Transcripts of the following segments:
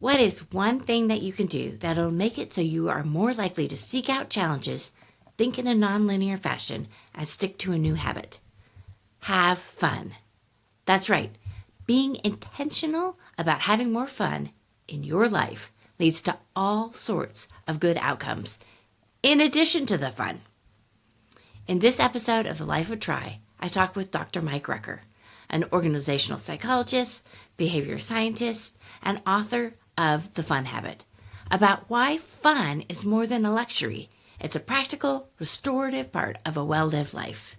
What is one thing that you can do that'll make it so you are more likely to seek out challenges, think in a nonlinear fashion, and stick to a new habit? Have fun. That's right. Being intentional about having more fun in your life leads to all sorts of good outcomes, in addition to the fun. In this episode of The Life of Try, I talk with Dr. Mike Rucker, an organizational psychologist, behavior scientist, and author of The Fun Habit, about why fun is more than a luxury. It's a practical, restorative part of a well-lived life.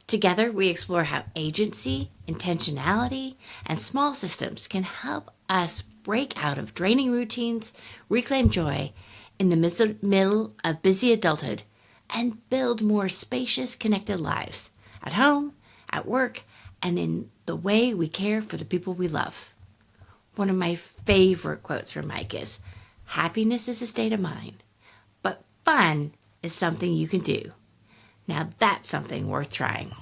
Together, we explore how agency, intentionality, and small systems can help us break out of draining routines, reclaim joy in the middle of busy adulthood, and build more spacious, connected lives at home, at work, and in the way we care for the people we love. One of my favorite quotes from Mike is, "Happiness is a state of mind, but fun is something you can do." Now that's something worth trying.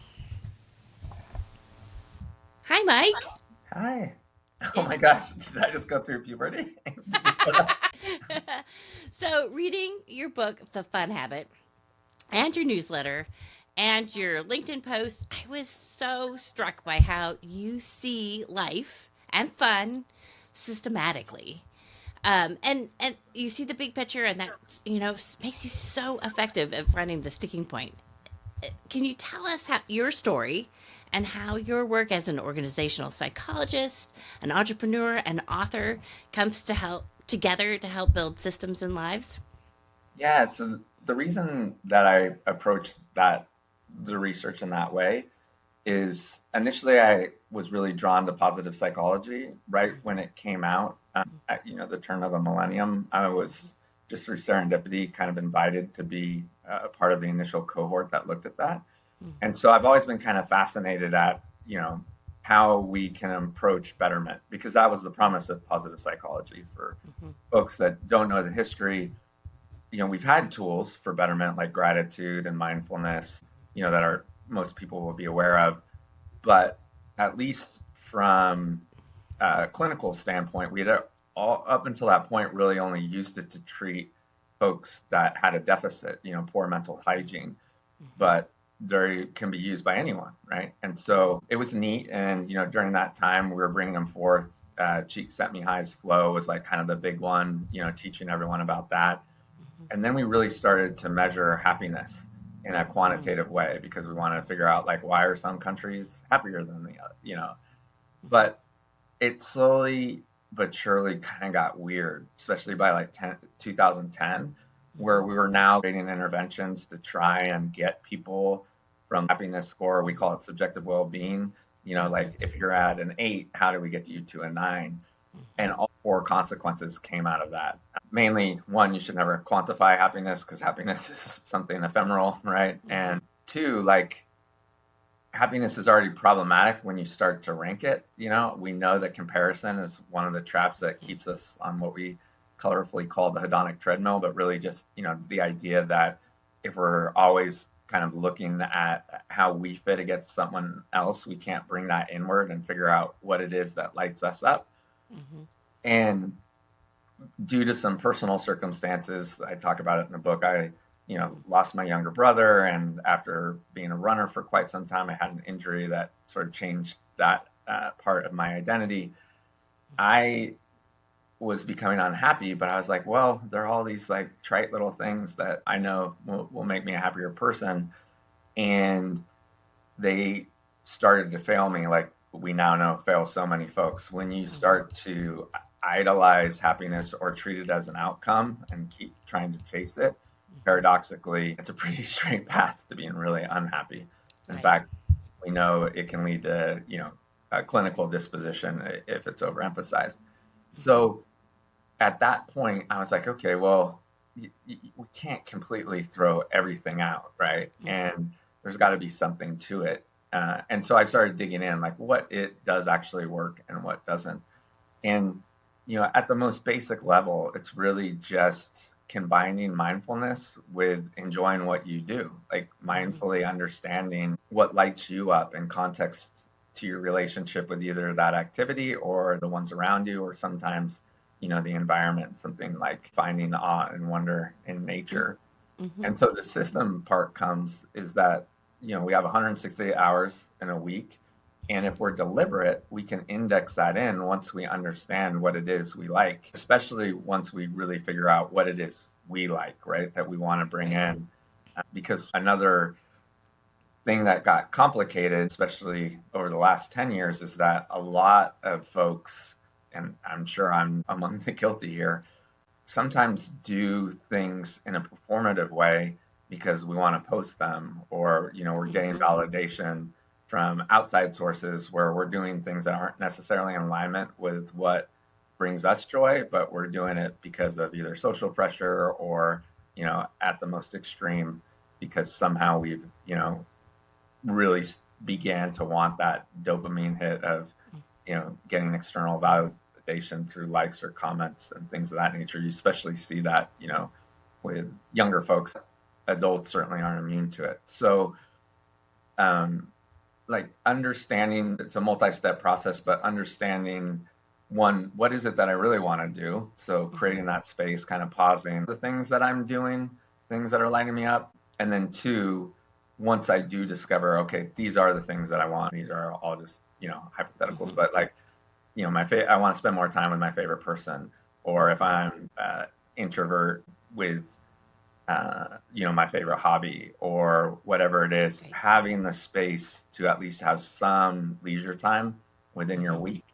Hi, Mike. Hi. Oh my It's gosh, did I just go through puberty? so reading your book, The Fun Habit, and your newsletter and your LinkedIn post, I was so struck by how you see life and fun systematically. And you see the big picture, and that makes you so effective at finding the sticking point. Can you tell us how your story and how your work as an organizational psychologist, an entrepreneur, and author comes to help together to help build systems and lives? Yeah, so the reason that I approached the research in that way is initially I was really drawn to positive psychology right when it came out at the turn of the millennium. I was just through serendipity kind of invited to be a part of the initial cohort that looked at that. And so I've always been kind of fascinated at, how we can approach betterment because that was the promise of positive psychology for Mm-hmm. folks that don't know the history. We've had tools for betterment like gratitude and mindfulness, that are most people will be aware of, but at least from a clinical standpoint, we had all up until that point really only used it to treat folks that had a deficit, poor mental hygiene, Mm-hmm. but they can be used by anyone, right? And so it was neat. And during that time, we were bringing them forth. Cheek Set Me High's flow was like kind of the big one, teaching everyone about that. And then we really started to measure happiness in a Mm-hmm. quantitative way because we wanted to figure out like why are some countries happier than the other. But it slowly but surely kind of got weird, especially by like 2010, where Mm-hmm. we were now creating interventions to try and get people from happiness score. We call it subjective well-being. Mm-hmm. Like if you're at an 8, how do we get you to a 9? And all 4 consequences came out of that. Mainly, one, you should never quantify happiness because happiness is something ephemeral, right? Mm-hmm. And two, like happiness is already problematic when you start to rank it. We know that comparison is one of the traps that keeps us on what we colorfully call the hedonic treadmill, but really just, the idea that if we're always kind of looking at how we fit against someone else, we can't bring that inward and figure out what it is that lights us up. Mm-hmm. And due to some personal circumstances, I talk about it in the book. I, lost my younger brother, and after being a runner for quite some time, I had an injury that sort of changed that part of my identity. I was becoming unhappy, but I was like, well, there are all these like trite little things that I know will make me a happier person, and they started to fail me like we now know fail so many folks. When you Mm-hmm. start to idolize happiness or treat it as an outcome and keep trying to chase it, Mm-hmm. paradoxically, it's a pretty straight path to being really unhappy. In Right. fact, we know it can lead to, a clinical disposition if it's overemphasized. Mm-hmm. So at that point, I was like, okay, well, we can't completely throw everything out, right? Mm-hmm. And there's got to be something to it. And so I started digging in, like what it does actually work and what doesn't. And, at the most basic level, it's really just combining mindfulness with enjoying what you do, like Mm-hmm. mindfully understanding what lights you up in context to your relationship with either that activity or the ones around you, or sometimes the environment, something like finding awe and wonder in nature. Mm-hmm. And so the system part comes is that, we have 168 hours in a week. And if we're deliberate, we can index that in once we understand what it is we like, especially once we really figure out what it is we like, right? That we want to bring in. Because another thing that got complicated, especially over the last 10 years, is that a lot of folks, and I'm sure I'm among the guilty here, sometimes do things in a performative way because we want to post them, or we're getting validation from outside sources where we're doing things that aren't necessarily in alignment with what brings us joy, but we're doing it because of either social pressure or at the most extreme, because somehow we've really began to want that dopamine hit of getting external validation through likes or comments and things of that nature. You especially see that with younger folks. Adults certainly aren't immune to it. So like understanding, it's a multi-step process, but understanding, one, what is it that I really want to do? So creating that space, kind of pausing the things that I'm doing, things that are lighting me up. And then two, once I do discover, okay, these are the things that I want. These are all just, hypotheticals, but like, I want to spend more time with my favorite person. Or if I'm introvert with, my favorite hobby or whatever it is, having the space to at least have some leisure time within your week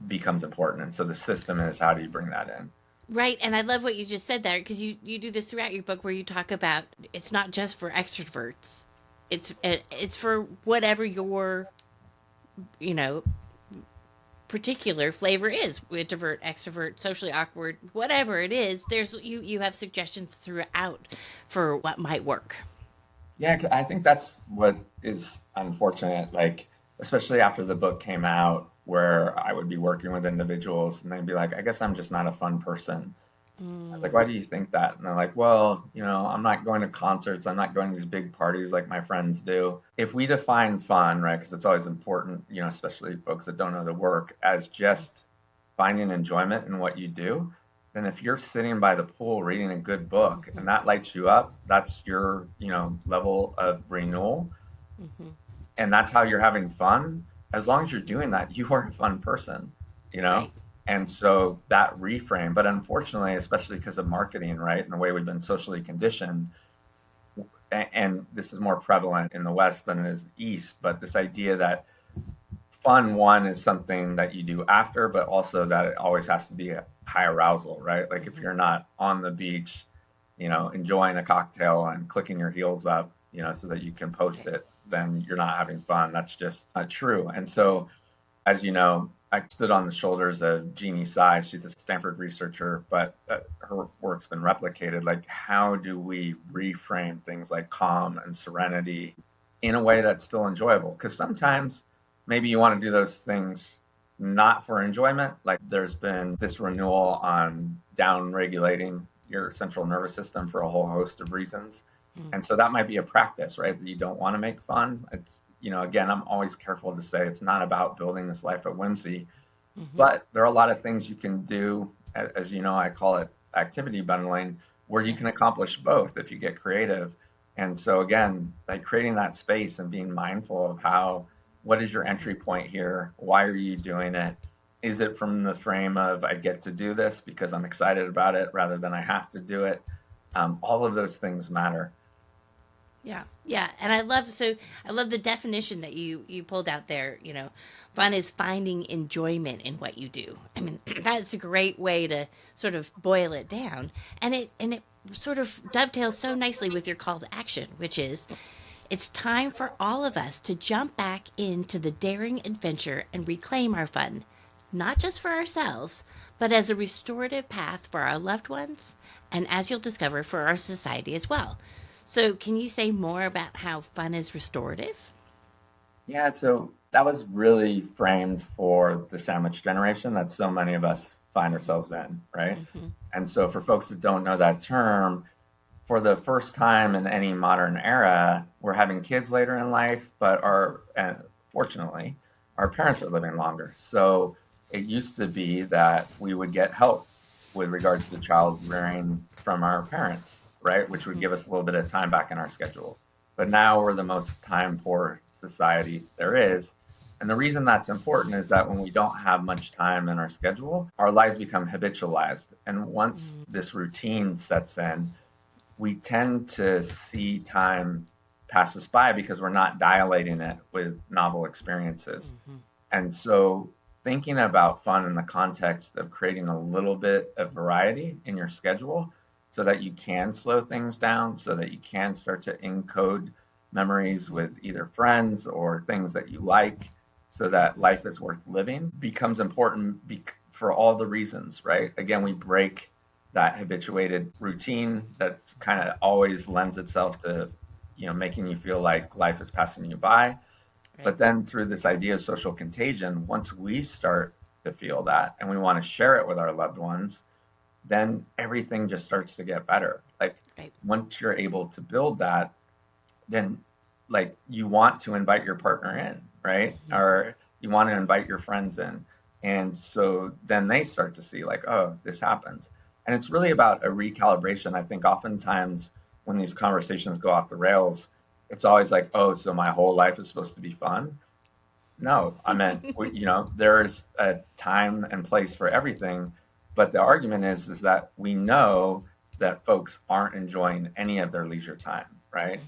becomes important. And so the system is, how do you bring that in? Right, and I love what you just said there, because you do this throughout your book where you talk about it's not just for extroverts. It's for whatever your you know particular flavor is, introvert, extrovert, socially awkward, whatever it is. There's you have suggestions throughout for what might work. Yeah, I think that's what is unfortunate. Like, especially after the book came out, where I would be working with individuals and they'd be like, I guess I'm just not a fun person. I was like, why do you think that? And they're like, well, I'm not going to concerts. I'm not going to these big parties like my friends do. If we define fun, right, because it's always important, especially folks that don't know the work, as just finding enjoyment in what you do, then if you're sitting by the pool reading a good book and that lights you up, that's your, level of renewal. And that's how you're having fun. As long as you're doing that, you are a fun person, you know? Right. And so that reframe, but unfortunately, especially because of marketing, right, and the way we've been socially conditioned, and this is more prevalent in the West than it is the East, but this idea that fun, one, is something that you do after, but also that it always has to be a high arousal, right? Like if you're not on the beach, enjoying a cocktail and clicking your heels up, so that you can post it, then you're not having fun. That's just not true. And so, as you know, I stood on the shoulders of Jeannie Tsai. She's a Stanford researcher, but her work's been replicated. Like, how do we reframe things like calm and serenity in a way that's still enjoyable? Because sometimes maybe you want to do those things not for enjoyment. Like, there's been this renewal on down regulating your central nervous system for a whole host of reasons. And so that might be a practice, right? That you don't want to make fun. It's, again, I'm always careful to say it's not about building this life of whimsy, but there are a lot of things you can do, as you know, I call it activity bundling, where you can accomplish both if you get creative. And so again, like creating that space and being mindful of what is your entry point here? Why are you doing it? Is it from the frame of I get to do this because I'm excited about it rather than I have to do it? All of those things matter. Yeah, yeah, and I love the definition that you pulled out there. Fun is finding enjoyment in what you do. I mean, that's a great way to sort of boil it down, and it sort of dovetails so nicely with your call to action, which is it's time for all of us to jump back into the daring adventure and reclaim our fun, not just for ourselves, but as a restorative path for our loved ones, and as you'll discover, for our society as well. So, can you say more about how fun is restorative? Yeah, so that was really framed for the sandwich generation that so many of us find ourselves in, right? Mm-hmm. And so, for folks that don't know that term, for the first time in any modern era, we're having kids later in life, but fortunately, our parents are living longer. So, it used to be that we would get help with regards to child rearing from our parents, right? Which would give us a little bit of time back in our schedule. But now we're the most time poor society there is. And the reason that's important is that when we don't have much time in our schedule, our lives become habitualized. And once this routine sets in, we tend to see time pass us by because we're not dilating it with novel experiences. And so thinking about fun in the context of creating a little bit of variety in your schedule so that you can slow things down, so that you can start to encode memories with either friends or things that you like, so that life is worth living becomes important for all the reasons, right? Again, we break that habituated routine that kind of always lends itself to, making you feel like life is passing you by. But then through this idea of social contagion, once we start to feel that and we want to share it with our loved ones, then everything just starts to get better. Like once you're able to build that, then like you want to invite your partner in, right? Or you want to invite your friends in. And so then they start to see like, oh, this happens. And it's really about a recalibration. I think oftentimes when these conversations go off the rails, it's always like, oh, so my whole life is supposed to be fun. No, I meant, there's a time and place for everything. But the argument is that we know that folks aren't enjoying any of their leisure time, right?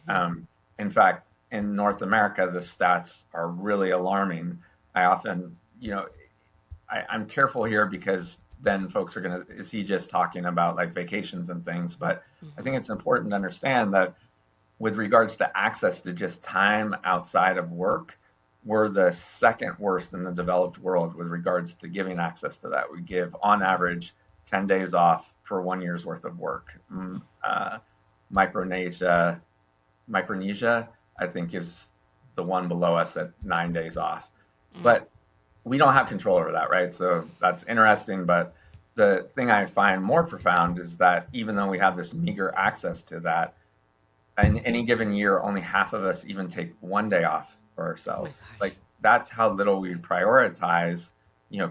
In fact, in North America, the stats are really alarming. I often, I'm careful here because then folks are going to, is he just talking about like vacations and things? But I think it's important to understand that with regards to access to just time outside of work, we're the second worst in the developed world with regards to giving access to that. We give, on average, 10 days off for 1 year's worth of work. Micronesia, I think, is the one below us at 9 days off. But we don't have control over that, right? So that's interesting. But the thing I find more profound is that even though we have this meager access to that, in any given year, only half of us even take 1 day off for ourselves. Like that's how little we prioritize,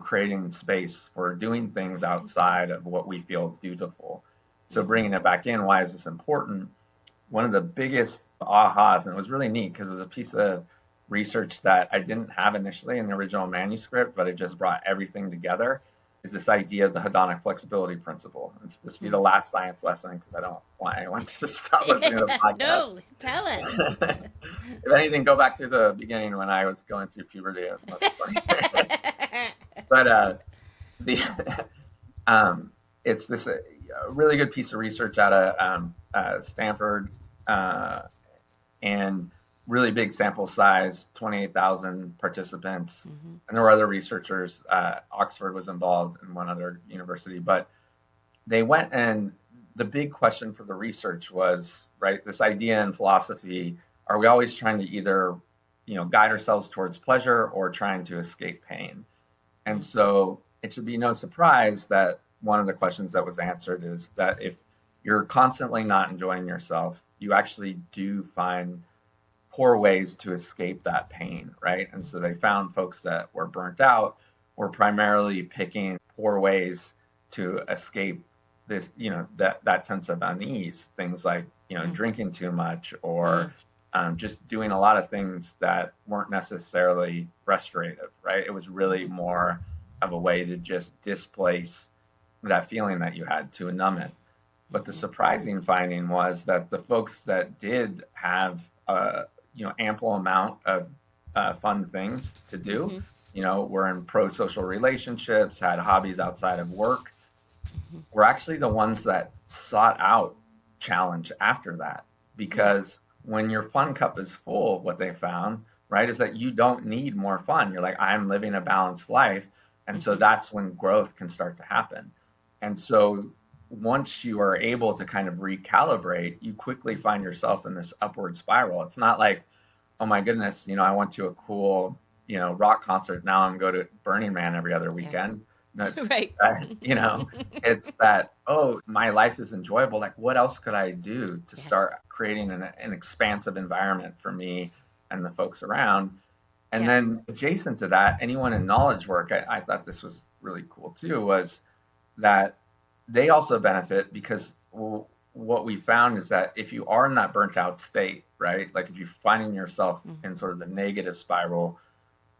creating space for doing things outside of what we feel dutiful. So bringing it back in, why is this important? One of the biggest ahas, and it was really neat because it was a piece of research that I didn't have initially in the original manuscript, but it just brought everything together, is this idea of the hedonic flexibility principle. And this will be the last science lesson because I don't want anyone to stop listening to the podcast. No, tell us. If anything, go back to the beginning when I was going through puberty. It was much funny. But it's this really good piece of research out of Stanford and really big sample size, 28,000 participants. And there were other researchers. Oxford was involved in one other university, but they went, and the big question for the research was, right, this idea in philosophy, are we always trying to either, guide ourselves towards pleasure or trying to escape pain? And so it should be no surprise that one of the questions that was answered is that if you're constantly not enjoying yourself, you actually do find poor ways to escape that pain, right? And so they found folks that were burnt out were primarily picking poor ways to escape this, that sense of unease. Things like, drinking too much or just doing a lot of things that weren't necessarily restorative, right? It was really more of a way to just displace that feeling that you had, to numb it. But the surprising finding was that the folks that did have ample amount of fun things to do, were in pro-social relationships, had hobbies outside of work, were actually the ones that sought out challenge after that. Because when your fun cup is full, what they found, right, is that you don't need more fun. You're like, I'm living a balanced life. And so that's when growth can start to happen. And so once you are able to kind of recalibrate, you quickly find yourself in this upward spiral. It's not like, oh my goodness, I went to a cool, rock concert. Now I'm going to Burning Man every other weekend. No, it's, right. It's that, oh, my life is enjoyable. Like, what else could I do to start creating an expansive environment for me and the folks around? And then adjacent to that, anyone in knowledge work, I thought this was really cool too, was that they also benefit because what we found is that if you are in that burnt out state, right? Like if you're finding yourself in sort of the negative spiral,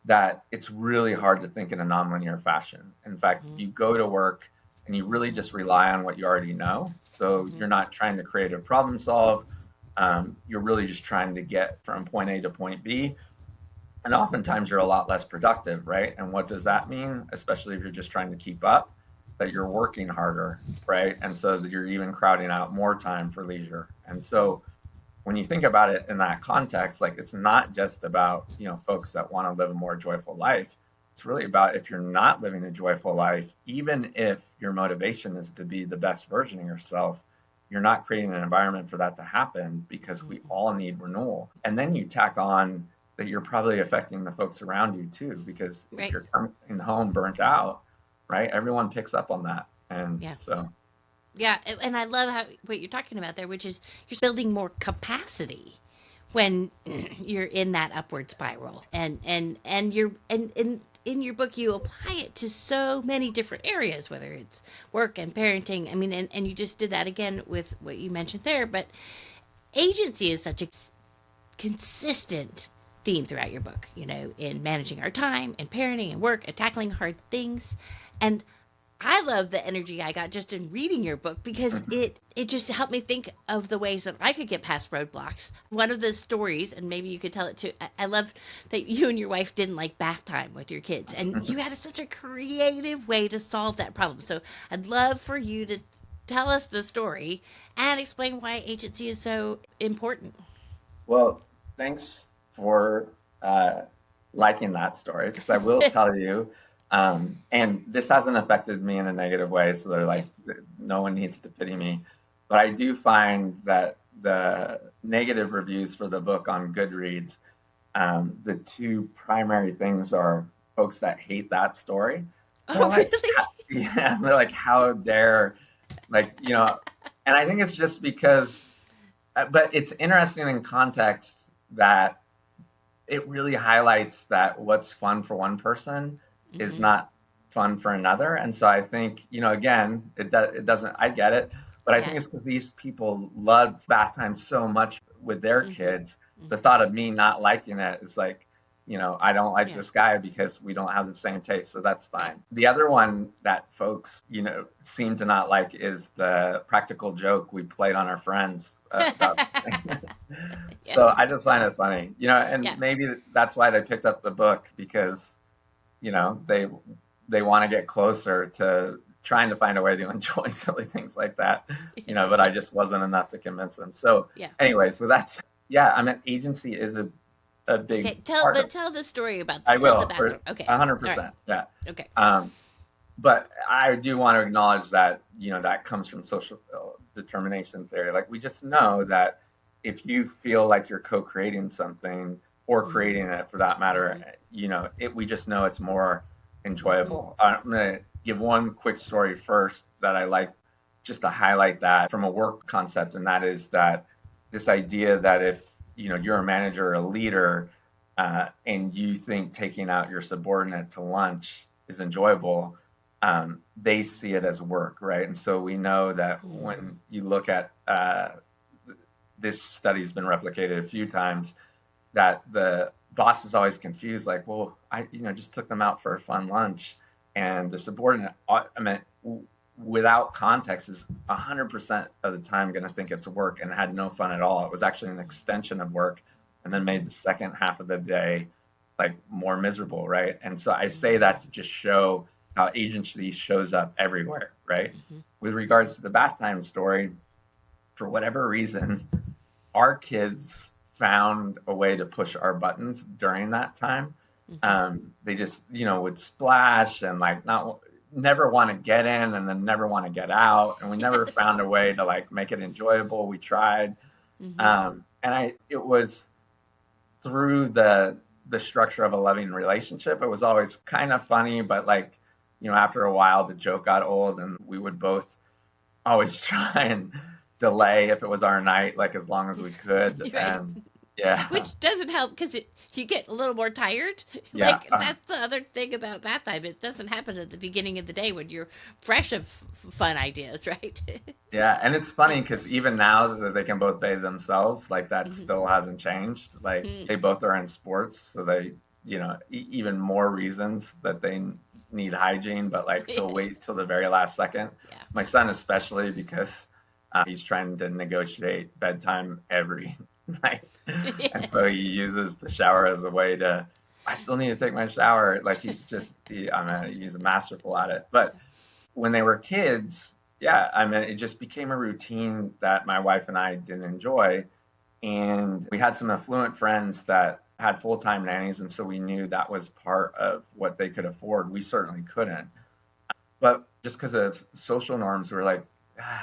that it's really hard to think in a nonlinear fashion. In fact, if you go to work and you really just rely on what you already know, so you're not trying to create a problem solve, you're really just trying to get from point A to point B. And oftentimes you're a lot less productive, right? And what does that mean? Especially if you're just trying to keep up, that you're working harder, right? And so that you're even crowding out more time for leisure. And so when you think about it in that context, like it's not just about, folks that want to live a more joyful life. It's really about if you're not living a joyful life, even if your motivation is to be the best version of yourself, you're not creating an environment for that to happen because we all need renewal. And then you tack on that you're probably affecting the folks around you too, because if you're coming home burnt out, right, everyone picks up on that. And so. Yeah, and I love what you're talking about there, which is you're building more capacity when you're in that upward spiral, and in your book you apply it to so many different areas, whether it's work and parenting. I mean, and you just did that again with what you mentioned there. But agency is such a consistent theme throughout your book, in managing our time and parenting and work and tackling hard things. And I love the energy I got just in reading your book because it just helped me think of the ways that I could get past roadblocks. One of the stories, and maybe you could tell it too, I love that you and your wife didn't like bath time with your kids, and you had such a creative way to solve that problem. So I'd love for you to tell us the story and explain why agency is so important. Well, thanks for liking that story, because I will tell you, and this hasn't affected me in a negative way, so they're like, no one needs to pity me. But I do find that the negative reviews for the book on Goodreads, the two primary things are folks that hate that story. Oh, like, really? Yeah, they're like, how dare, and I think it's just because, but it's interesting in context that it really highlights that what's fun for one person is not fun for another. And so I think, again, it doesn't, I get it, but I think it's because these people love bath time so much with their kids. The thought of me not liking it is like, I don't like this guy because we don't have the same taste, so that's fine. The other one that folks, seem to not like is the practical joke we played on our friends. So I just find it funny, and maybe that's why they picked up the book, because, they want to get closer to trying to find a way to enjoy silly things like that, but I just wasn't enough to convince them. So anyway, so that's, I mean, agency is a big part of it. Tell the story about I will, the bathroom. Okay. 100%. Right. Yeah. Okay. But I do want to acknowledge that, that comes from social determination theory. Like, we just know that if you feel like you're co-creating something, or creating it for that matter, we just know it's more enjoyable. I'm going to give one quick story first that I like, just to highlight that from a work concept. And that is that this idea that if, you're a manager or a leader, and you think taking out your subordinate to lunch is enjoyable, they see it as work, right? And so we know that when you look at, this study's been replicated a few times, that the boss is always confused, like, well, I just took them out for a fun lunch, and the subordinate, without context, is 100% of the time going to think it's work and had no fun at all. It was actually an extension of work, and then made the second half of the day like more miserable, right? And so I say that to just show how agency shows up everywhere, right? With regards to the bath time story, for whatever reason, our kids found a way to push our buttons during that time. They just, would splash and like never want to get in and then never want to get out. And we never found a way to like make it enjoyable. We tried. And it was through the structure of a loving relationship. It was always kind of funny, but like, after a while the joke got old, and we would both always try and delay if it was our night, like as long as we could. Right. Yeah. Which doesn't help because you get a little more tired. Yeah. Like that's the other thing about bath time. It doesn't happen at the beginning of the day when you're fresh of fun ideas, right? Yeah, and it's funny because even now that they can both bathe themselves, like that Mhm. still hasn't changed. Like Mhm. they both are in sports, so they, even more reasons that they need hygiene, but like they'll wait till the very last second. Yeah. My son especially because he's trying to negotiate bedtime every night, and so Yes. he uses the shower as a way to. I still need to take my shower. Like he's masterful at it, but when they were kids, yeah, I mean, it just became a routine that my wife and I didn't enjoy. And we had some affluent friends that had full time nannies. And so we knew that was part of what they could afford. We certainly couldn't. But just because of social norms, we were like, it'd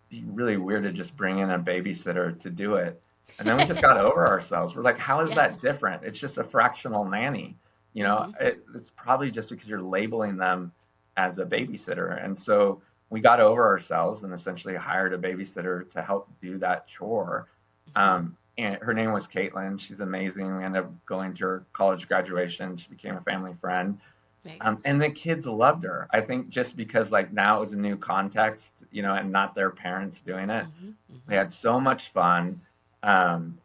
be really weird to just bring in a babysitter to do it. And then we just got over ourselves. We're like, how is Yeah. that different? It's just a fractional nanny. Hmm. It's probably just because you're labeling them as a babysitter. And so we got over ourselves and essentially hired a babysitter to help do that chore. Hmm. And her name was Caitlin. She's amazing. We ended up going to her college graduation. She became a family friend. Right. And the kids loved her. I think just because like now it was a new context, and not their parents doing it. Hmm. We Hmm. had so much fun. Um,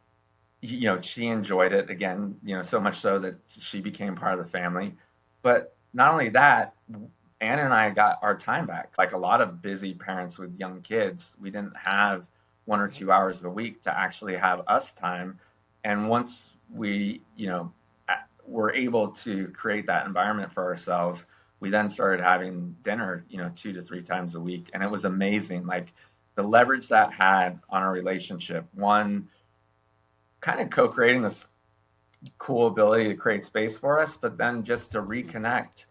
she enjoyed it again, so much so that she became part of the family. But not only that, Anne and I got our time back. Like a lot of busy parents with young kids, we didn't have 1 or 2 hours a week to actually have us time. And once we, were able to create that environment for ourselves, we then started having dinner, 2 to 3 times a week. And it was amazing. Like the leverage that had on our relationship, one, kind of co-creating this cool ability to create space for us, but then just to reconnect,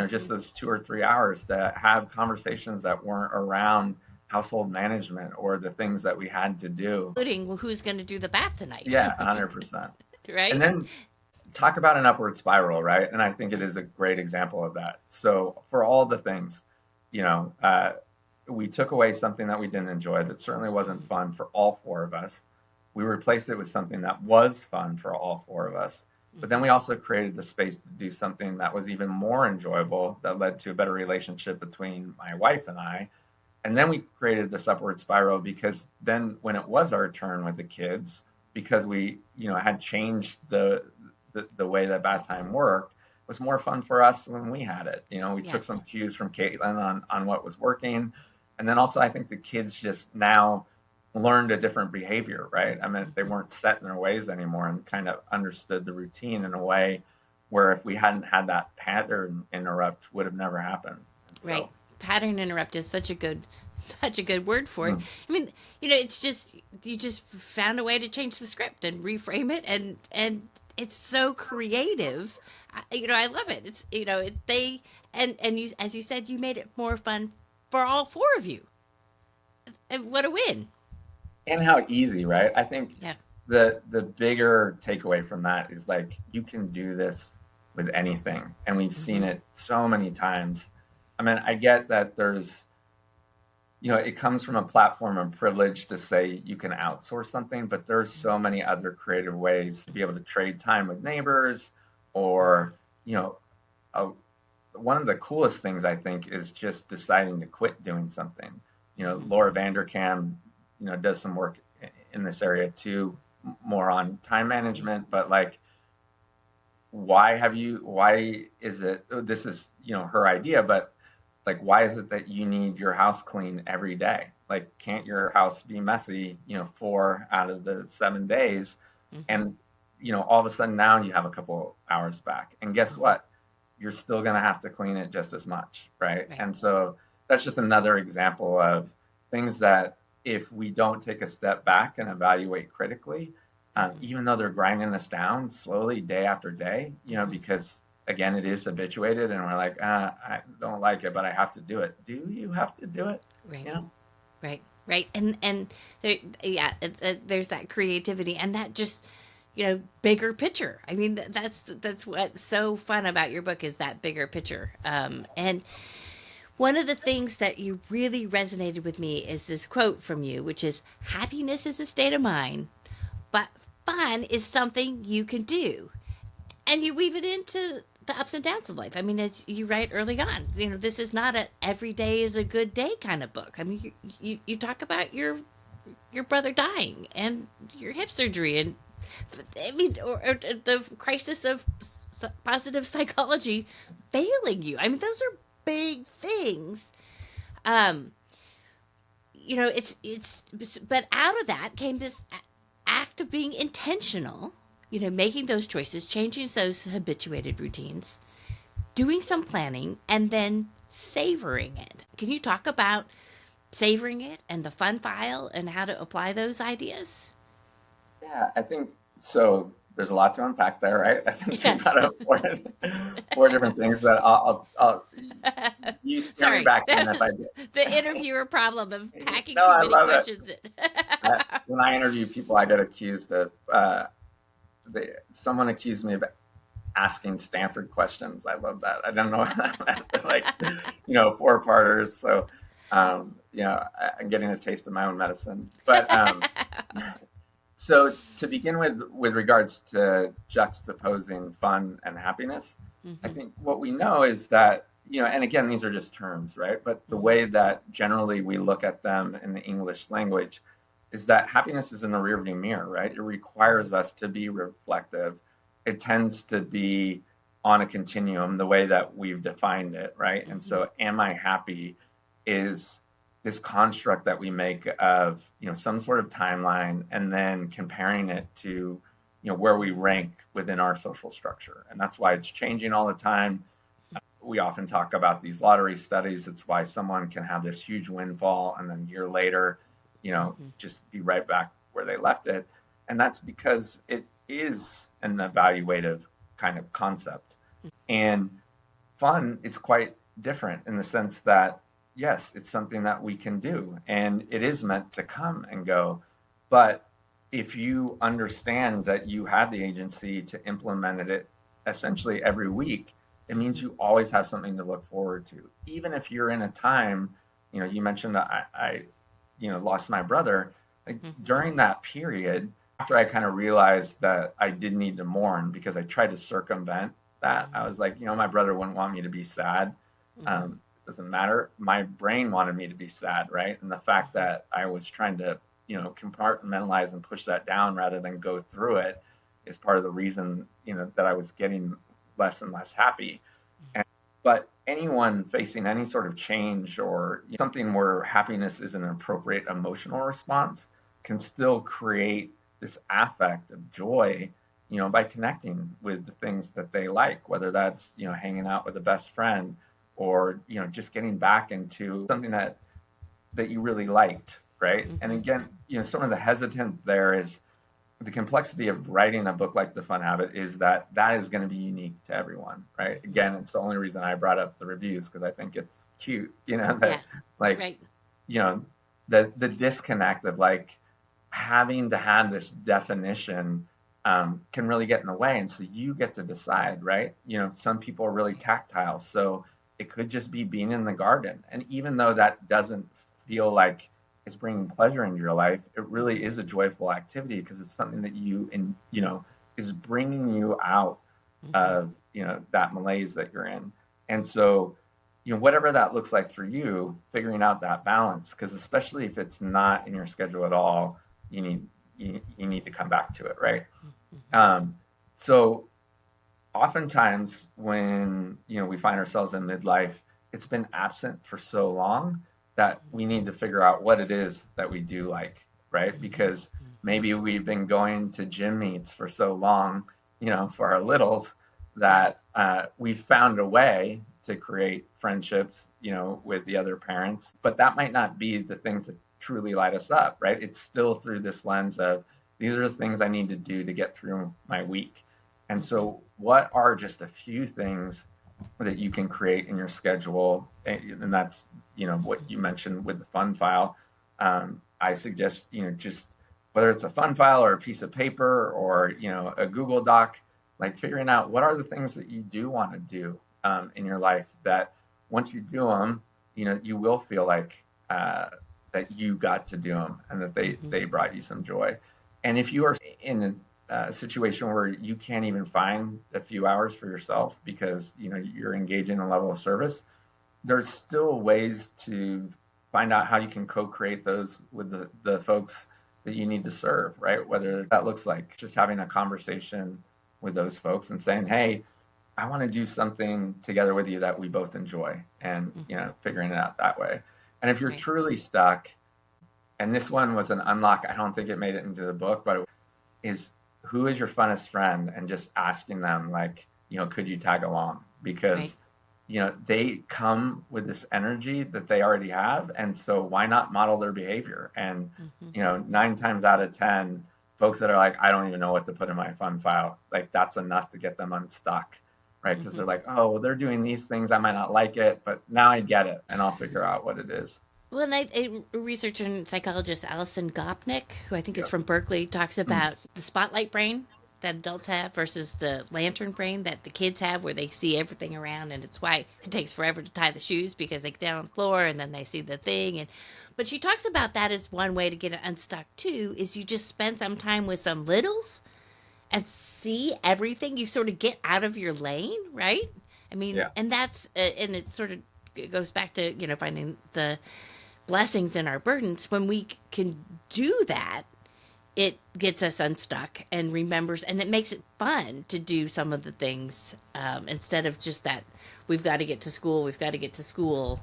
just Hmm. those 2 or 3 hours to have conversations that weren't around household management or the things that we had to do. Including, well, who's going to do the bath tonight? Yeah, 100%. And Right? then talk about an upward spiral, right? And I think it is a great example of that. So for all the things, you know, uh, we took away something that we didn't enjoy that certainly wasn't Hmm. fun for all four of us. We replaced it with something that was fun for all four of us. But then Hmm. we also created the space to do something that was even more enjoyable that led to a better relationship between my wife and I. And then we created this upward spiral because then when it was our turn with the kids, because we, had changed the way that bath time worked, it was more fun for us when we had it. We Yeah. took some cues from Caitlin on what was working. And then also I think the kids just now learned a different behavior, right? I mean, they Hmm. weren't set in their ways anymore and kind of understood the routine in a way where if we hadn't had that pattern interrupt would have never happened. And Right. so, Pattern interrupt is such a good word for it. mm, I mean, it's just you just found a way to change the script and reframe it, and it's so creative. I love it. It's they and you, as you said, you made it more fun for all four of you. And what a win! and how easy, right? I think Yeah. the bigger takeaway from that is like you can do this with anything, and we've seen Hmm. it so many times. I mean, I get that there's it comes from a platform of privilege to say you can outsource something, but there's so many other creative ways to be able to trade time with neighbors or, you know, a, one of the coolest things I think is just deciding to quit doing something. Hmm. Laura Vanderkam, does some work in this area too, more on time management, but like, why is it, this is, her idea, but like, why is it that you need your house clean every day? Like, can't your house be messy, 4 out of the 7 days? Hmm. And, all of a sudden now you have a couple hours back. And guess Hmm. what? You're still going to have to clean it just as much, right? Right. And so that's just another example of things that if we don't take a step back and evaluate critically, Hmm. even though they're grinding us down slowly day after day, Hmm. because again, it is habituated and we're like, I don't like it, but I have to do it. Do you have to do it? Right. You know? Right. Right. And there, yeah, there's that creativity and that just bigger picture. I mean, that's what's so fun about your book is that bigger picture. And one of the things that you really resonated with me is this quote from you, which is happiness is a state of mind, but fun is something you can do. And you weave it into the ups and downs of life. I mean, as you write early on, this is not a every day is a good day kind of book. I mean, you talk about your brother dying and your hip surgery, and I mean, or the crisis of positive psychology failing you. I mean, those are big things. Um, it's but out of that came this act of being intentional, making those choices, changing those habituated routines, doing some planning, and then savoring it. Can you talk about savoring it and the fun file and how to apply those ideas? Yeah, I think so. There's a lot to unpack there, right? I think you Yes. brought up four different things that you steer me Sorry. back in if I do. The interviewer problem of packing No, too I many love it. questions in. When I interview people, I get accused of someone accused me of asking Stanford questions. I love that. I don't know what that meant, like, four parters. So, I'm getting a taste of my own medicine. But so to begin with regards to juxtaposing fun and happiness, I Mm-hmm. think what we know is that, and again, these are just terms, right? But the Mm-hmm. way that generally we look at them in the English language is that happiness is in the rearview mirror, right? It requires us to be reflective. It tends to be on a continuum, the way that we've defined it, right? And Mm-hmm. so, am I happy is this construct that we make of, some sort of timeline and then comparing it to, where we rank within our social structure. And that's why it's changing all the time. We often talk about these lottery studies. It's why someone can have this huge windfall and then a year later, Mm-hmm. just be right back where they left it. And that's because it is an evaluative kind of concept. And fun is quite different in the sense that, yes, it's something that we can do and it is meant to come and go. But if you understand that you have the agency to implement it essentially every week, it means you always have something to look forward to. Even if you're in a time, you mentioned that I lost my brother. Like Mm-hmm. during that period, after I kind of realized that I did need to mourn because I tried to circumvent that, I was like, my brother wouldn't want me to be sad. Mm-hmm. It doesn't matter. My brain wanted me to be sad, right? And the fact that I was trying to, compartmentalize and push that down rather than go through it is part of the reason, that I was getting less and less happy. But anyone facing any sort of change or something where happiness is an appropriate emotional response can still create this affect of joy, by connecting with the things that they like, whether that's, hanging out with a best friend or, just getting back into something that you really liked, right? And Mm-hmm. again, some of the hesitant there is the complexity of writing a book like The Fun Habit is that is going to be unique to everyone, right? Mm-hmm. Again, it's the only reason I brought up the reviews because I think it's cute, Yeah. that like, Right. you know, the disconnect of like having to have this definition can really get in the way. And so you get to decide, right? Some people are really tactile. So it could just be being in the garden. And even though that doesn't feel like it's bringing pleasure into your life, it really Mm-hmm. is a joyful activity because it's something that is bringing you out Mm-hmm. of, that malaise that you're in. And so, whatever that looks like for you, figuring out that balance, because especially if it's not in your schedule at all, you need you need to come back to it, right? Mm-hmm. So oftentimes when we find ourselves in midlife, it's been absent for so long that we need to figure out what it is that we do like, right? Mm-hmm. Because maybe we've been going to gym meets for so long, for our littles, Yeah. that we've found a way to create friendships, with the other parents, but that might not be the things that truly light us up, right? It's still through this lens of these are the things I need to do to get through my week. And Mm-hmm. so, what are just a few things that you can create in your schedule? And that's, what you mentioned with the fun file. I suggest, just whether it's a fun file or a piece of paper or, a Google Doc, like figuring out what are the things that you do want to do in your life that once you do them, you will feel like that you got to do them and that they Mm-hmm. they brought you some joy. And if you are in a situation where you can't even find a few hours for yourself because you're engaging in a level of service, there's still ways to find out how you can co-create those with the folks that you need to serve, right? Whether that looks like just having a conversation with those folks and saying, hey, I want to do something together with you that we both enjoy, and figuring it out that way. And if you're Right. truly stuck, and this one was an unlock, I don't think it made it into the book, but it is, who is your funnest friend, and just asking them, like, could you tag along? Right. Because they come with this energy that they already have, and so why not model their behavior? And Mm-hmm. 9 times out of 10, folks that are like, I don't even know what to put in my fun file, like, that's enough to get them unstuck, right? Because Mm-hmm. they're like, oh, well, they're doing these things, I might not like it, but now I get it, and I'll figure out what it is. Well, and a researcher and psychologist, Alison Gopnik, who I think is Yep. from Berkeley, talks Mm. about the spotlight brain that adults have versus the lantern brain that the kids have, where they see everything around, and it's why it takes forever to tie the shoes because they get down on the floor and then they see the thing. And but she talks about that as one way to get it unstuck too. Is you just spend some time with some littles and see everything. You sort of get out of your lane, right? I mean, Yeah. and that's and it sort of it goes back to finding the blessings and our burdens. When we can do that, it gets us unstuck and remembers, and it makes it fun to do some of the things instead of just that we've got to get to school, we've got to get to school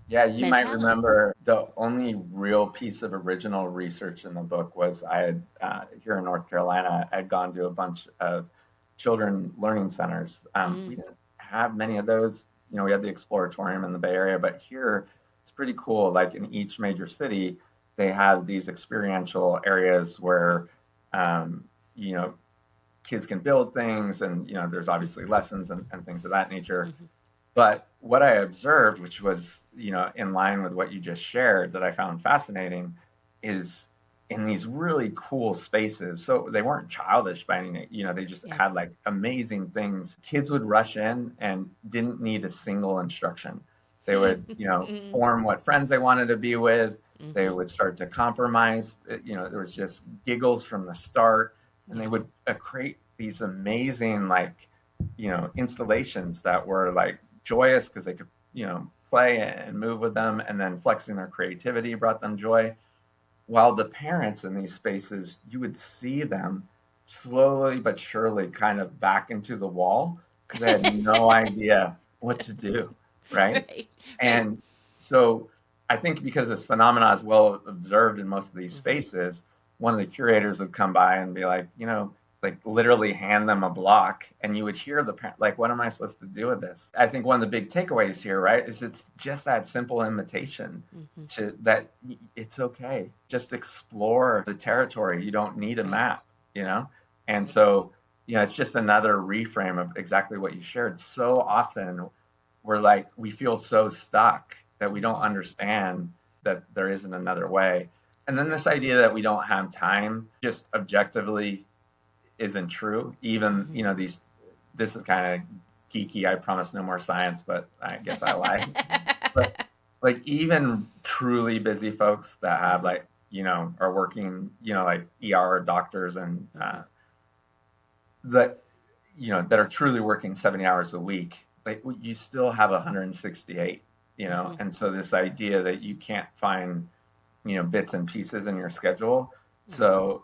Yeah, you might mentality. remember the only real piece of original research in the book was I had, here in North Carolina, I'd gone to a bunch of children learning centers. Mm, We didn't have many of those. We had the Exploratorium in the Bay Area, but here it's pretty cool. Like, in each major city, they have these experiential areas where, um, you know, kids can build things, and there's obviously lessons and things of that nature. mm-hmm, But what I observed, which was, in line with what you just shared, that I found fascinating, is in these really cool spaces. So they weren't childish by any, they just yeah. had like amazing things. Kids would rush in and didn't need a single instruction. They would, Mm-hmm. form what friends they wanted to be with. They Mm-hmm. would start to compromise. There was just giggles from the start, and they Yeah. would create these amazing, like, installations that were like joyous because they could, play and move with them, and then flexing their creativity brought them joy. While the parents in these spaces, you would see them slowly but surely kind of back into the wall because they had no idea what to do, right? Right. Right. And so I think because this phenomenon is well observed in most of these Mm-hmm. spaces, one of the curators would come by and be like, like, literally hand them a block, and you would hear the parent, like, what am I supposed to do with this? I think one of the big takeaways here, right, is it's just that simple invitation Mm-hmm. to that it's okay. Just explore the territory. You don't need a Right. map, And Right. so, it's just another reframe of exactly what you shared. So often we're like, we feel so stuck that we don't Mm-hmm. understand that there isn't another way. And then Right. this idea that we don't have time just objectively isn't true. Even, Mm-hmm. this is kind of geeky. I promise no more science, but I guess I lied. But like, even truly busy folks that have, Mm-hmm. like, are working, like ER doctors, and Mm-hmm. that, that are truly working 70 hours a week, like, you still have 168, Mm-hmm. and so this idea that you can't find, bits and pieces in your schedule. Mm-hmm. So,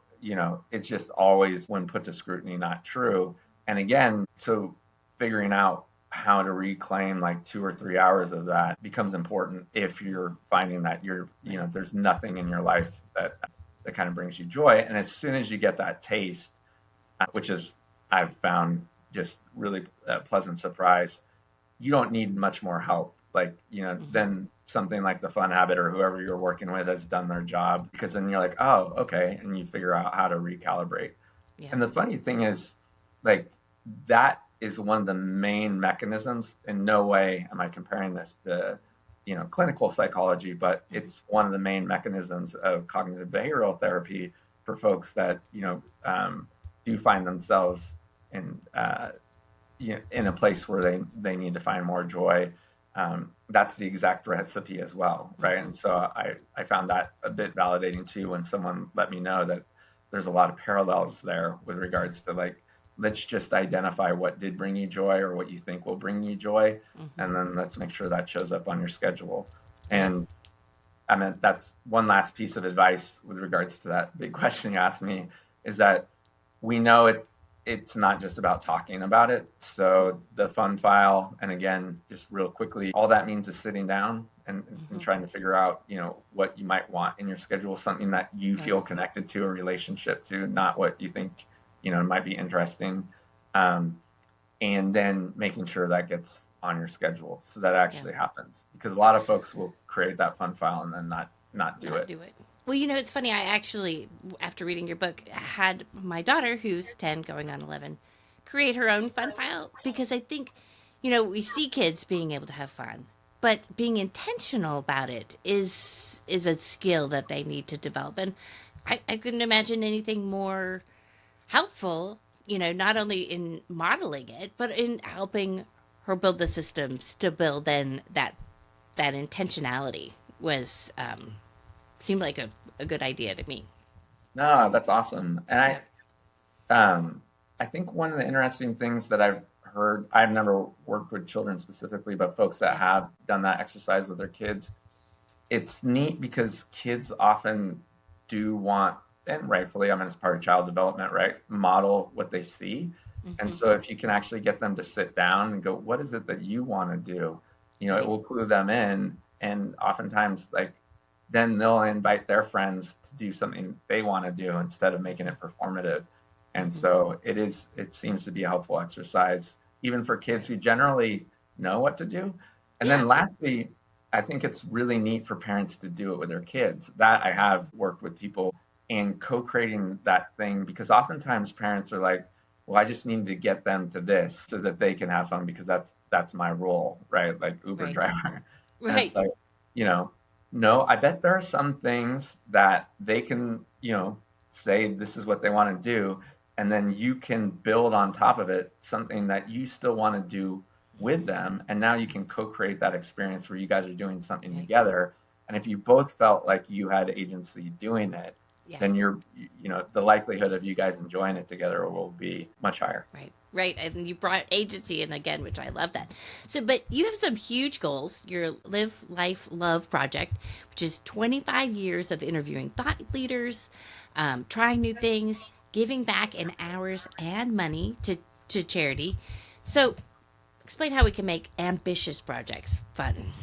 it's just always, when put to scrutiny, not true. And again, so figuring out how to reclaim like 2 or 3 hours of that becomes important if you're finding that Right. there's nothing in your life that kind of brings you joy. And as soon as you get that taste, which is, I've found, just really a pleasant surprise, you don't need much more help. Like, Mm-hmm. then something like the Fun Habit or whoever you're working with has done their job, because then you're like, oh, okay. And you figure out how to recalibrate. Yeah. And the funny thing is, like, that is one of the main mechanisms. In no way am I comparing this to, clinical psychology, but Mm-hmm. it's one of the main mechanisms of cognitive behavioral therapy for folks that, do find themselves in, in a place where they need to find more joy. That's the exact recipe as well, right? Mm-hmm. And so I found that a bit validating too when someone let me know that there's a lot of parallels there with regards to like, let's just identify what did bring you joy or what you think will bring you joy. And then let's make sure that shows up on your schedule. And I mean, that's one last piece of advice with regards to that big question you asked me, is that we know it's not just about talking about it. So the fun file, and again, just real quickly, all that means is sitting down and trying to figure out, what you might want in your schedule, something that you feel connected to, a relationship to, not what you think, might be interesting. And then making sure that gets on your schedule so that actually happens. Because a lot of folks will create that fun file and then not do it. Well, it's funny. I actually, after reading your book, had my daughter, who's 10 going on 11, create her own fun file because I think, we see kids being able to have fun, but being intentional about it is a skill that they need to develop. And I couldn't imagine anything more helpful, not only in modeling it, but in helping her build the systems to build then that intentionality was seemed like a good idea to me. No, that's awesome. And I think one of the interesting things that I've heard, I've never worked with children specifically, but folks that have done that exercise with their kids, it's neat because kids often do want, and rightfully, I mean, it's part of child development, right? Model what they see. And so if you can actually get them to sit down and go, what is it that you want to do? It will clue them in. And oftentimes, like, then they'll invite their friends to do something they want to do instead of making it performative. And so it seems to be a helpful exercise, even for kids who generally know what to do. And then lastly, I think it's really neat for parents to do it with their kids. That I have worked with people and co-creating that thing, because oftentimes parents are like, well, I just need to get them to this so that they can have fun because that's my role, right? Like Uber driver. And it's like, no, I bet there are some things that they can, say this is what they want to do. And then you can build on top of it something that you still want to do with them. And now you can co-create that experience where you guys are doing something together. And if you both felt like you had agency doing it, then the likelihood of you guys enjoying it together will be much higher. Right. And you brought agency in again, which I love that. So, but you have some huge goals. Your Live, Life, Love project, which is 25 years of interviewing thought leaders, trying new things, giving back in hours and money to charity. So, explain how we can make ambitious projects fun.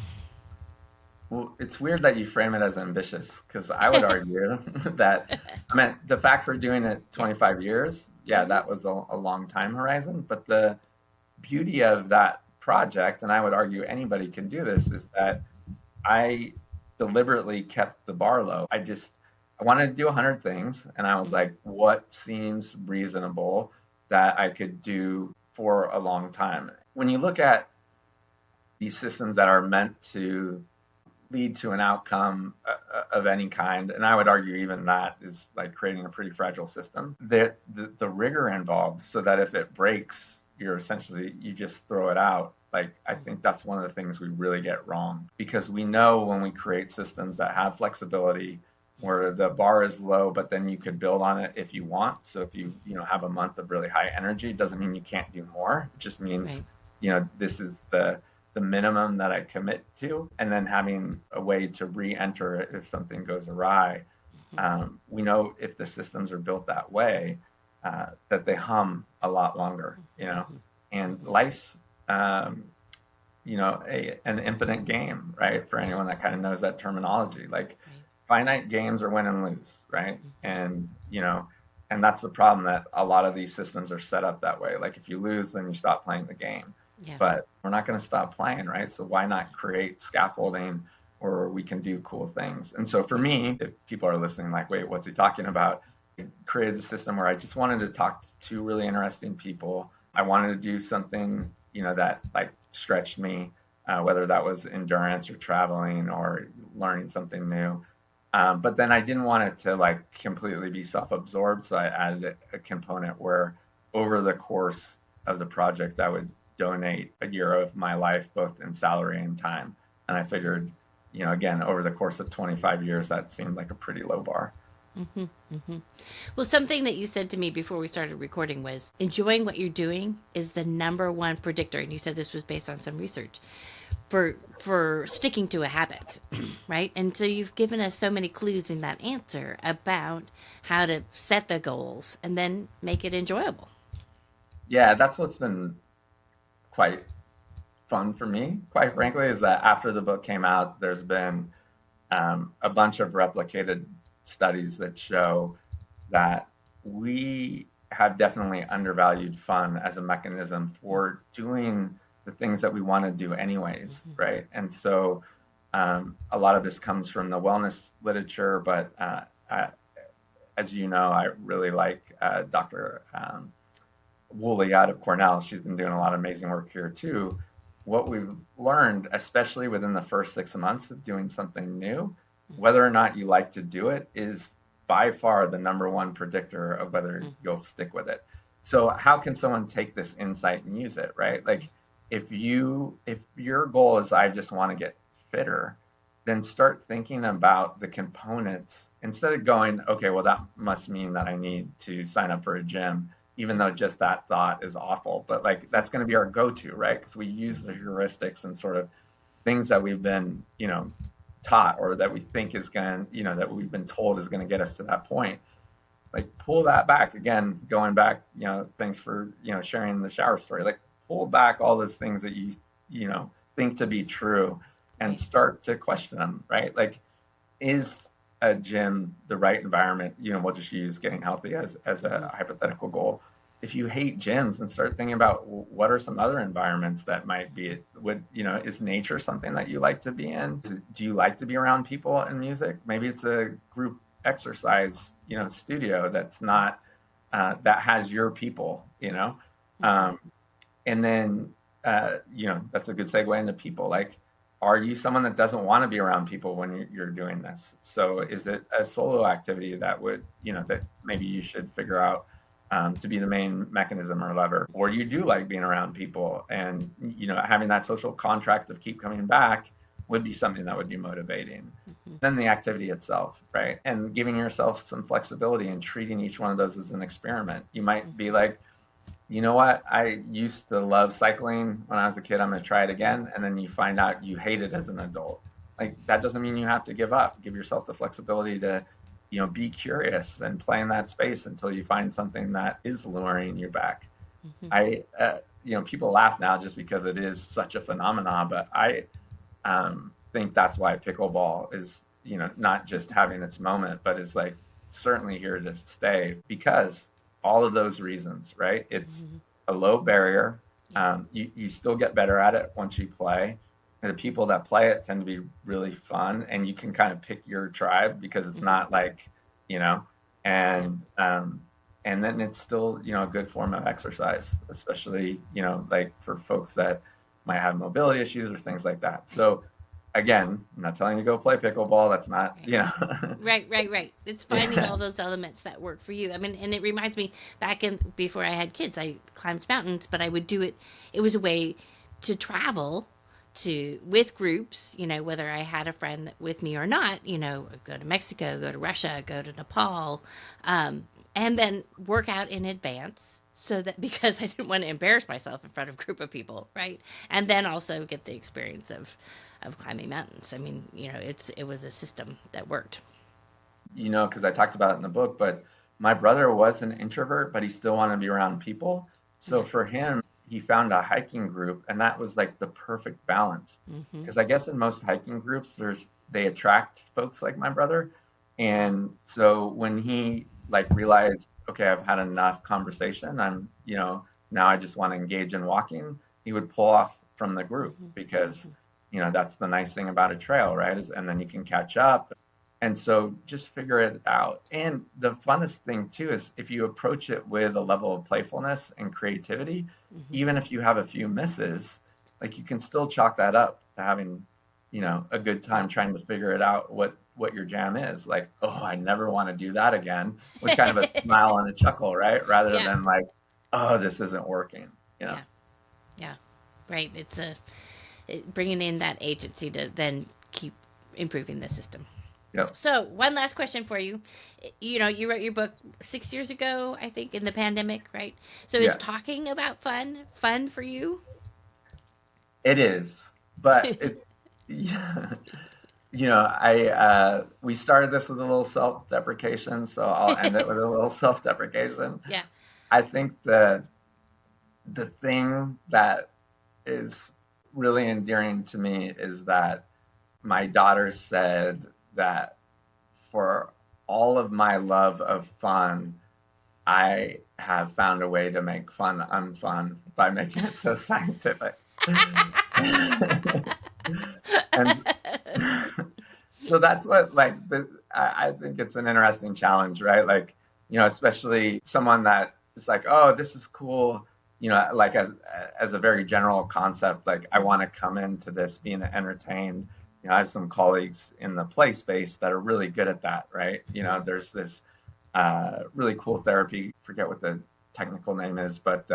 Well, it's weird that you frame it as ambitious because I would argue that, I mean, the fact we're doing it 25 years, that was a long time horizon. But the beauty of that project, and I would argue anybody can do this, is that I deliberately kept the bar low. I wanted to do 100 things. And I was like, what seems reasonable that I could do for a long time? When you look at these systems that are meant to lead to an outcome of any kind, and I would argue even that is like creating a pretty fragile system. The rigor involved, so that if it breaks, you just throw it out. Like, I think that's one of the things we really get wrong, because we know when we create systems that have flexibility where the bar is low, but then you could build on it if you want. So if you have a month of really high energy, it doesn't mean you can't do more. It just means this is the minimum that I commit to, and then having a way to re-enter it if something goes awry. We know if the systems are built that way, that they hum a lot longer, and life's, an infinite game, right? For anyone that kind of knows that terminology, like finite games are win and lose, right? And, and that's the problem, that a lot of these systems are set up that way. Like if you lose, then you stop playing the game. But we're not going to stop playing, right? So why not create scaffolding where we can do cool things? And so for me, if people are listening like, wait, what's he talking about? I created a system where I just wanted to talk to two really interesting people. I wanted to do something, that like stretched me, whether that was endurance or traveling or learning something new. But then I didn't want it to like completely be self-absorbed. So I added a component where over the course of the project, I would donate a year of my life, both in salary and time. And I figured, again, over the course of 25 years, that seemed like a pretty low bar. Hmm. Hmm. Well, something that you said to me before we started recording was enjoying what you're doing is the number one predictor, and you said this was based on some research for sticking to a habit, right? And so you've given us so many clues in that answer about how to set the goals and then make it enjoyable. Yeah, that's what's been quite fun for me, quite frankly, is that after the book came out, there's been a bunch of replicated studies that show that we have definitely undervalued fun as a mechanism for doing the things that we want to do anyways, right? And so a lot of this comes from the wellness literature, but as you know, I really like Dr. Woolley out of Cornell. She's been doing a lot of amazing work here too. What we've learned, especially within the first 6 months of doing something new, whether or not you like to do it is by far the number one predictor of whether you'll stick with it. So how can someone take this insight and use it, right? Like if your goal is I just want to get fitter, then start thinking about the components instead of going, okay, well that must mean that I need to sign up for a gym, even though just that thought is awful. But like that's going to be our go-to, right? Because we use the heuristics and sort of things that we've been, taught or that we think is going to, that we've been told is going to get us to that point. Like pull that back again, going back, thanks for, sharing the shower story. Like pull back all those things that you think to be true and Right. start to question them, right? Like, is a gym the right environment? We'll just use getting healthy as Mm-hmm. a hypothetical goal. If you hate gyms, then start thinking about what are some other environments that might be. Is nature something that you like to be in? Do you like to be around people in music? Maybe it's a group exercise, studio that's not that has your people, Mm-hmm. um, and then that's a good segue into people. Like, are you someone that doesn't want to be around people when you're doing this? So is it a solo activity that would that maybe you should figure out to be the main mechanism or lever, or you do like being around people and having that social contract of keep coming back would be something that would be motivating. Mm-hmm. Then the activity itself, right? And giving yourself some flexibility and treating each one of those as an experiment. You might be like, you know what? I used to love cycling when I was a kid. I'm going to try it again. And then you find out you hate it as an adult. Like that doesn't mean you have to give up. Give yourself the flexibility to, be curious and play in that space until you find something that is luring you back. Mm-hmm. People laugh now just because it is such a phenomenon, but I think that's why pickleball is, not just having its moment, but is like certainly here to stay because all of those reasons, right? It's Mm-hmm. a low barrier. Yeah. You still get better at it once you play. And the people that play it tend to be really fun, and you can kind of pick your tribe because it's Mm-hmm. not like, you know, Yeah. and then it's still, a good form of exercise, especially, like for folks that might have mobility issues or things like that. Right. So again, I'm not telling you to go play pickleball. That's not, Right. Right, right, right. It's finding yeah. all those elements that work for you. I mean, and it reminds me back in before I had kids, I climbed mountains, but I would do it. It was a way to travel to with groups. Whether I had a friend with me or not. Go to Mexico, go to Russia, go to Nepal, and then work out in advance. So that because I didn't want to embarrass myself in front of a group of people, right? And then also get the experience of climbing mountains. I mean, it was a system that worked. Because I talked about it in the book, but my brother was an introvert, but he still wanted to be around people. So Yeah. for him, he found a hiking group, and that was like the perfect balance. Mm-hmm. Because I guess in most hiking groups, they attract folks like my brother, and so when he like realized, okay, I've had enough conversation, now I just want to engage in walking, he would pull off from the group Mm-hmm. because Mm-hmm. that's the nice thing about a trail, right? And then you can catch up and so just figure it out. And the funnest thing too is if you approach it with a level of playfulness and creativity, Mm-hmm. even if you have a few misses, like you can still chalk that up to having, a good time Right. trying to figure it out what your jam is. Like, oh, I never want to do that again, with kind of a smile and a chuckle, right? Rather Yeah. than like, oh, this isn't working, Yeah. Yeah. Right. Bringing in that agency to then keep improving the system. Yep. So, one last question for you. You know, you wrote your book 6 years ago, I think, in the pandemic, right? So, is Yeah, talking about fun for you? it is. But it's, yeah, we started this with a little self-deprecation, so I'll end it with a little self-deprecation. Yeah. I think the thing that is really endearing to me is that my daughter said that for all of my love of fun, I have found a way to make fun unfun by making it so scientific. And so that's what I think it's an interesting challenge, right? Like, especially someone that is like, oh, this is cool, like as a very general concept, like I want to come into this being entertained. I have some colleagues in the play space that are really good at that, right? There's this really cool therapy, forget what the technical name is, but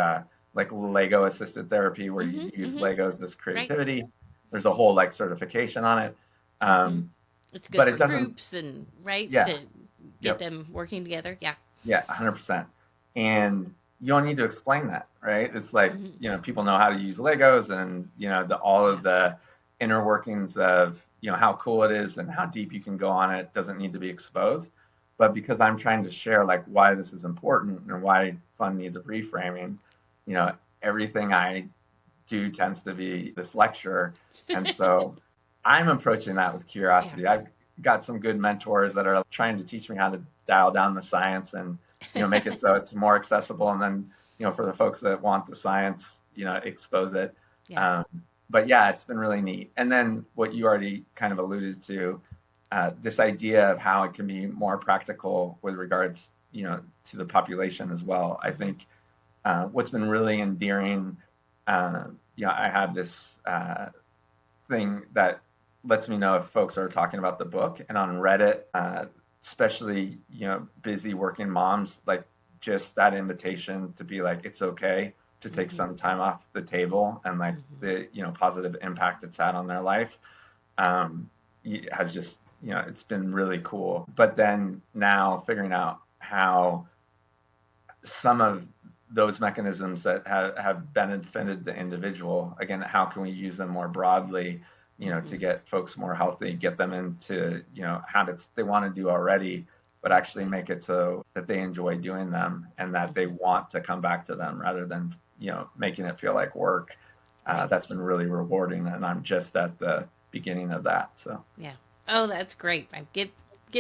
like Lego assisted therapy where you use Legos as Right. creativity. There's a whole like certification on it. Um, It's good but it for doesn't, groups and, right, yeah, to get yep, them working together. Yeah. yeah, 100%. And you don't need to explain that, right? It's like, Hmm. people know how to use Legos and, all Yeah. of the inner workings of, how cool it is and how deep you can go on it doesn't need to be exposed. But because I'm trying to share like why this is important and why fun needs a reframing, you know, everything I do tends to be this lecture. And so I'm approaching that with Yeah. curiosity. I've got some good mentors that are trying to teach me how to dial down the science and, make it so it's more accessible. And then, for the folks that want the science, expose it. Yeah. Um, but yeah, it's been really neat. And then what you already kind of alluded to, this idea of how it can be more practical with regards, to the population as well. I think what's been really endearing, I have this thing that lets me know if folks are talking about the book, and on Reddit, especially busy working moms, like just that invitation to be like it's okay to take Hmm. some time off the table, and like Hmm. the positive impact it's had on their life um, has just it's been really cool. But then now figuring out how some of those mechanisms that have benefited the individual, again, how can we use them more broadly, to Hmm. get folks more healthy, get them into, habits they want to do already, but actually make it so that they enjoy doing them and that they Hmm. want to come back to them rather than, making it feel like work. Right. That's been really rewarding. And I'm just at the beginning of that. So, Yeah. Oh, that's great. Get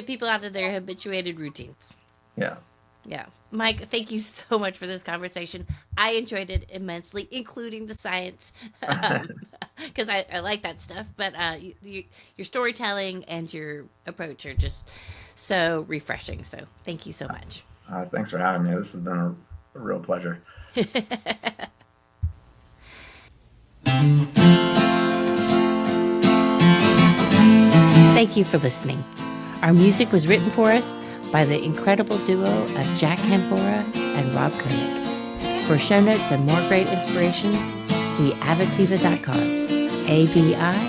people out of their habituated routines. yeah. Yeah. Mike, thank you so much for this conversation. I enjoyed it immensely, including the science, because I like that stuff. But your storytelling and your approach are just so refreshing. So thank you so much. Thanks for having me. This has been a real pleasure. Thank you for listening. Our music was written for us by the incredible duo of Jack Campora and Rob Koenig. For show notes and more great inspiration, see avitiva.com, avitiva.com.